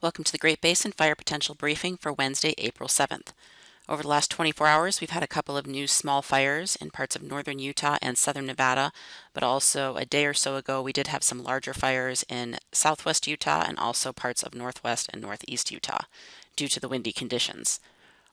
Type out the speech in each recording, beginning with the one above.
Welcome to the Great Basin Fire Potential Briefing for Wednesday, April 7th. Over the last 24 hours, we've had a couple of new small fires in parts of northern Utah and southern Nevada, but also a day or so ago, we did have some larger fires in southwest Utah and also parts of northwest and northeast Utah due to the windy conditions.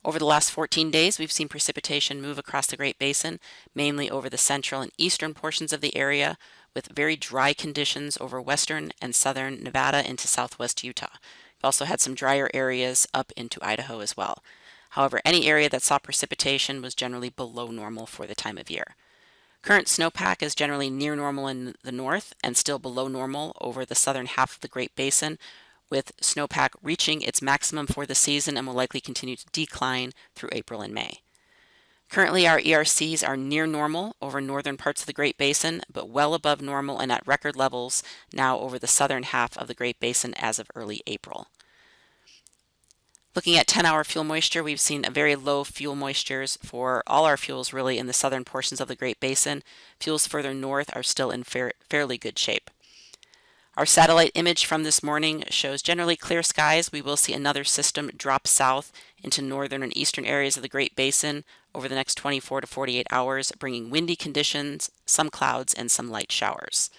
Over the last 14 days, we've seen precipitation move across the Great Basin, mainly over the central and eastern portions of the area, with very dry conditions over western and southern Nevada into southwest Utah. We've also had some drier areas up into Idaho as well. However, any area that saw precipitation was generally below normal for the time of year. Current snowpack is generally near normal in the north and still below normal over the southern half of the Great Basin, with snowpack reaching its maximum for the season and will likely continue to decline through April and May. Currently, our ERCs are near normal over northern parts of the Great Basin, but well above normal and at record levels now over the southern half of the Great Basin as of early April. Looking at 10-hour fuel moisture, we've seen a very low fuel moistures for all our fuels really in the southern portions of the Great Basin. Fuels further north are still in fairly good shape. Our satellite image from this morning shows generally clear skies. We will see another system drop south into northern and eastern areas of the Great Basin over the next 24 to 48 hours, bringing windy conditions, some clouds, and some light showers.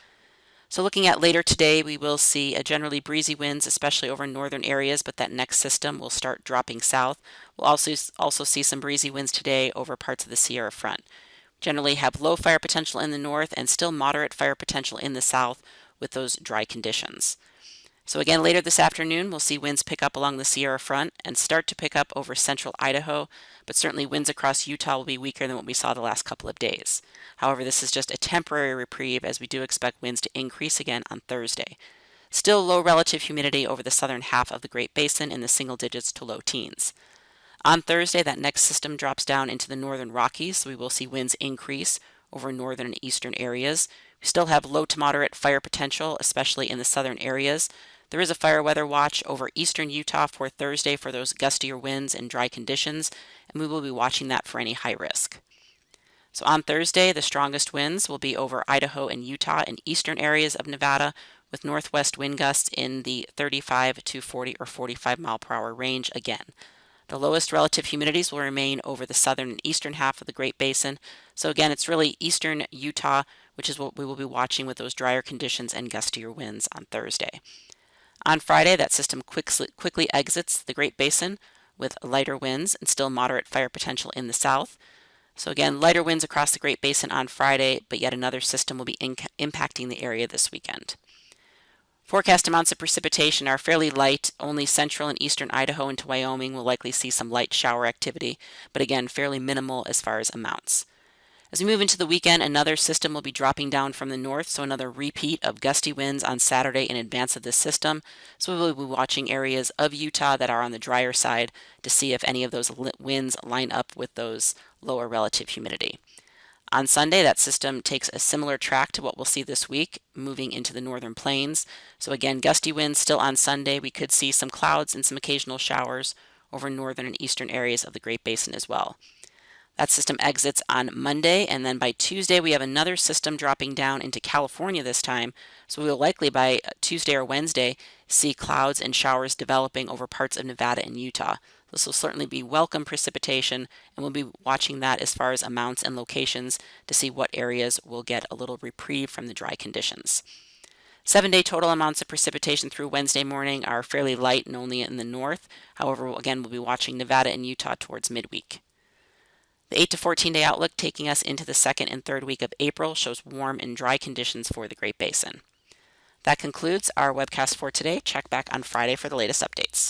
So looking at later today, we will see a generally breezy winds, especially over northern areas, but that next system will start dropping south. We'll also see some breezy winds today over parts of the Sierra Front. Generally have low fire potential in the north and still moderate fire potential in the south with those dry conditions. So again, later this afternoon, we'll see winds pick up along the Sierra Front and start to pick up over central Idaho, but certainly winds across Utah will be weaker than what we saw the last couple of days. However, this is just a temporary reprieve as we do expect winds to increase again on Thursday. Still low relative humidity over the southern half of the Great Basin in the single digits to low teens. On Thursday, that next system drops down into the northern Rockies, so we will see winds increase over northern and eastern areas. We still have low to moderate fire potential, especially in the southern areas. There is a fire weather watch over eastern Utah for Thursday for those gustier winds and dry conditions, and we will be watching that for any high risk. So on Thursday, the strongest winds will be over Idaho and Utah and eastern areas of Nevada, with northwest wind gusts in the 35 to 40 or 45 mile per hour range again. The lowest relative humidities will remain over the southern and eastern half of the Great Basin. So again, it's really eastern Utah, which is what we will be watching with those drier conditions and gustier winds on Thursday. On Friday, that system quickly exits the Great Basin with lighter winds and still moderate fire potential in the south. So again, lighter winds across the Great Basin on Friday, but yet another system will be impacting the area this weekend. Forecast amounts of precipitation are fairly light. Only central and eastern Idaho into Wyoming will likely see some light shower activity, but again, fairly minimal as far as amounts. As we move into the weekend, another system will be dropping down from the north, so another repeat of gusty winds on Saturday in advance of this system. So we will be watching areas of Utah that are on the drier side to see if any of those winds line up with those lower relative humidity. On Sunday, that system takes a similar track to what we'll see this week, moving into the northern plains. So again, gusty winds still on Sunday. We could see some clouds and some occasional showers over northern and eastern areas of the Great Basin as well. That system exits on Monday, and then by Tuesday we have another system dropping down into California this time. So we will likely by Tuesday or Wednesday see clouds and showers developing over parts of Nevada and Utah. This will certainly be welcome precipitation, and we'll be watching that as far as amounts and locations to see what areas will get a little reprieve from the dry conditions. 7-day total amounts of precipitation through Wednesday morning are fairly light and only in the north. However, again, we'll be watching Nevada and Utah towards midweek. The 8 to 14-day outlook taking us into the second and third week of April shows warm and dry conditions for the Great Basin. That concludes our webcast for today. Check back on Friday for the latest updates.